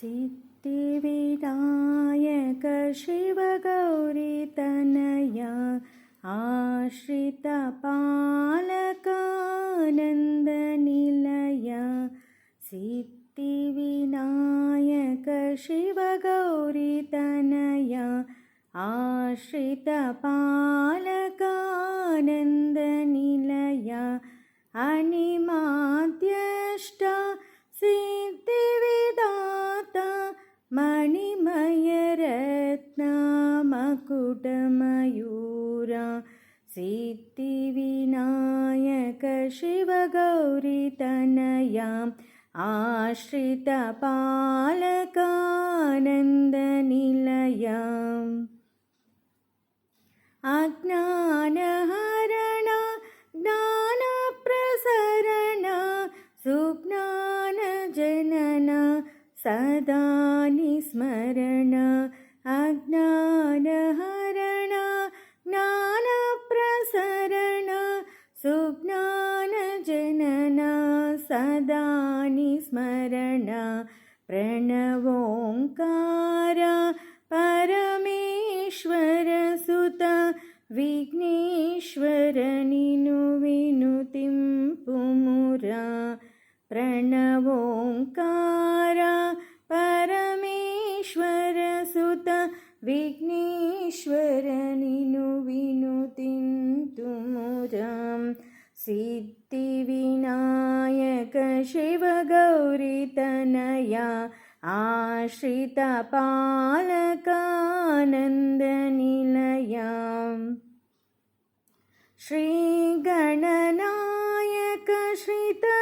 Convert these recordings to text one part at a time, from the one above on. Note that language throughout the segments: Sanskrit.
सिद्धिविनायक शिवगौरीतनया आश्रितपालकानन्दनिलया सिद्धिविनायक शिवगौरीतनया आश्रितपालकानन्दनिलया अनिमाद्यष्टा सिद्धिविदाता मणिमयरत्नमकुटमयूरा सिद्धिविनायक शिवगौरीतनया आश्रितपालकानन्दनिलया अज्ञानहरण ज्ञानप्रसरण सुज्ञानजनन सदा निस्मरण अज्ञानहरण ज्ञानप्रसरण सुज्ञानजनन सदा निस्मरण प्रणवोङ्कार परमेश्वर सुत विघ्नेश्वर निनु विनुतिंपुमुरा प्रणवोङ्कार परमेश्वर सुत विघ्नेश्वर निनु विनुतिंपुमुरा सिद्धिविनायक शिवगौरीतनया आश्रितपालकानन्दनिलया श्रीगणनायक श्रितजनपोषक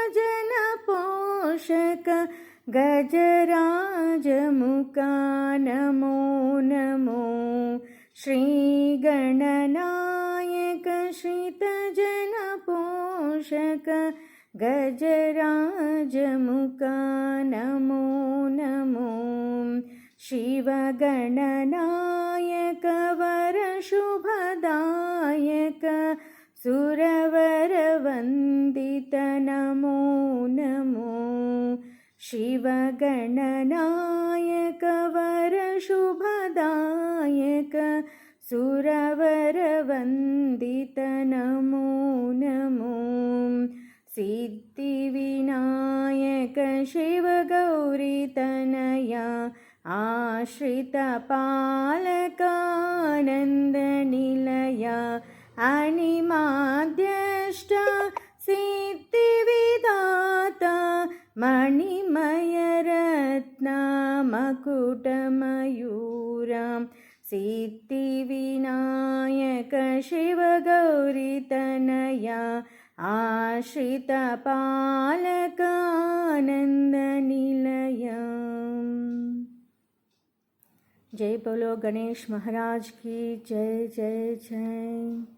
गजराजमुखा नमो नमो श्रीगणनायक श्रितजनपोषक गजराजमुखा नमो नमो शिवगणनायक वरशुभदायक सुरवरवन्दित नमो नमो शिवगणनायक वरशुभदायक सुरवरवन्दित नमो नमो सिद्धिविनायक शिवगौरीतनया आश्रितपालकानन्दनिलया अनिमाद्यष्टा सिद्धिविदाता मणिमयरत्नमकुटमयूरा सिद्धिविनायक शिवगौरीतनया आश्रितपालकानन्दनिलया। जय बोलो गणेश महाराज की जय जय जय।